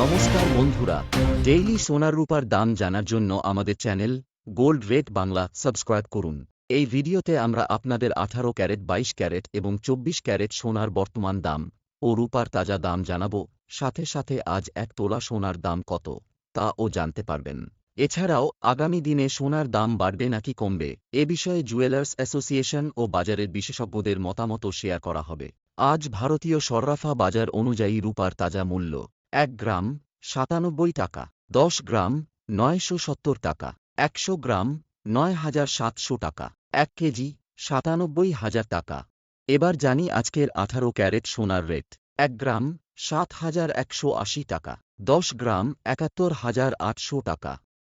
নমস্কার বন্ধুরা, ডেইলি সোনার রূপার দাম জানার জন্য আমাদের channel gold rate Bangla subscribe করুন। এই ভিডিওতে আমরা আপনাদের 18 ক্যারেট, 22 ক্যারেট এবং 24 ক্যারেট সোনার বর্তমান দাম ও রূপার তাজা দাম জানাবো। সাথে সাথে আজ 1 তোলা সোনার দাম কত তাও জানতে পারবেন। এছাড়াও আগামী দিনে সোনার দাম বাড়বে নাকি কমবে এ বিষয়ে জুয়েলার্স অ্যাসোসিয়েশন ও বাজারের বিশেষজ্ঞদের মতামতও শেয়ার করা হবে। আজ ভারতীয় সর্রাফা বাজার অনুযায়ী রূপার তাজা মূল্য 1 গ্রাম 97 টাকা, 10 গ্রাম 970 টাকা, 100 গ্রাম 9700 টাকা, 1 কেজি 97,000 টাকা। এবার জানি আজকের 18 ক্যারেট সোনার রেট। 1 গ্রাম 7,180 টাকা, 10 গ্রাম 71,800 টাকা।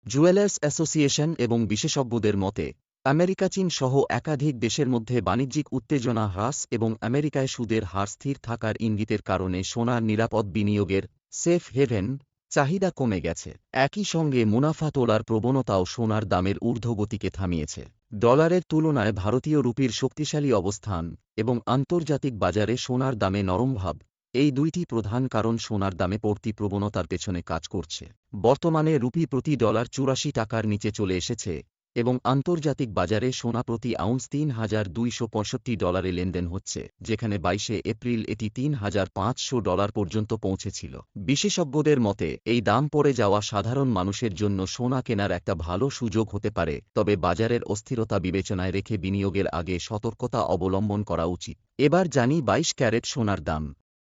জুয়েলার্স অ্যাসোসিয়েশন এবং বিশেষজ্ঞদের মতে আমেরিকা, চীন সহ একাধিক দেশের মধ্যে বাণিজ্যিক উত্তেজনা হ্রাস এবং আমেরিকায় সুদের হার স্থির থাকার ইঙ্গিতের কারণে সোনার নিরাপদ বিনিয়োগের সেফ হেভেন চাহিদা কমে গেছে। একই সঙ্গে মুনাফা তোলার প্রবণতাও সোনার দামের ঊর্ধ্বগতিকে থামিয়েছে। ডলারের তুলনায় ভারতীয় রুপির শক্তিশালী অবস্থান এবং আন্তর্জাতিক বাজারে সোনার দামে নরমভাব, এই দুইটি প্রধান কারণ সোনার দামে পড়তি প্রবণতার পেছনে কাজ করছে। বর্তমানে রুপি প্রতি ডলার 84 টাকার নিচে চলে এসেছে এবং আন্তর্জাতিক বাজারে সোনা প্রতি আউন্স $3,265 লেনদেন হচ্ছে, যেখানে 22 এপ্রিল এটি $3,500 পর্যন্ত পৌঁছেছিল। বিশেষজ্ঞদের মতে এই দাম পড়ে যাওয়া সাধারণ মানুষের জন্য সোনা কেনার একটা ভালো সুযোগ হতে পারে, তবে বাজারের অস্থিরতা বিবেচনায় রেখে বিনিয়োগের আগে সতর্কতা অবলম্বন করা উচিত। এবার জানি 22 ক্যারেট সোনার দাম।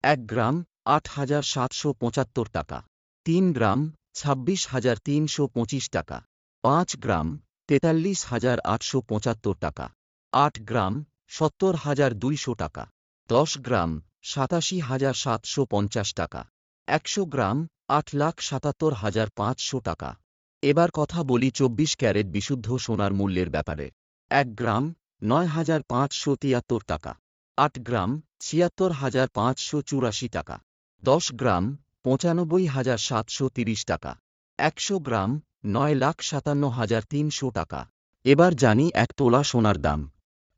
1 গ্রাম 8,775 টাকা, 3 গ্রাম 26,325 টাকা, 5 গ্রাম 43,875 টাকা, 8 গ্রাম 70,200 টাকা, 10 গ্রাম 87,750 টাকা, 100 গ্রাম 8,77,500 টাকা। এবার কথা বলি 24 ক্যারেট বিশুদ্ধ সোনার মূল্যের ব্যাপারে। 1 গ্রাম 9,573 টাকা, 8 গ্রাম 76,584 টাকা, 10 গ্রাম 95,730 টাকা, 100 গ্রাম 9,57,300 টাকা। এবার জানি 1 তোলা সোনার দাম।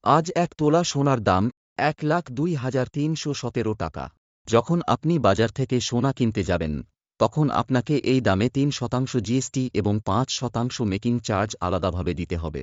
আজ 1 তোলা সোনার দাম 1,02,317 টাকা। যখন আপনি বাজার থেকে সোনা কিনতে যাবেন, তখন আপনাকে এই দামে 3% জিএসটি এবং 5% মেকিং চার্জ আলাদাভাবে দিতে হবে।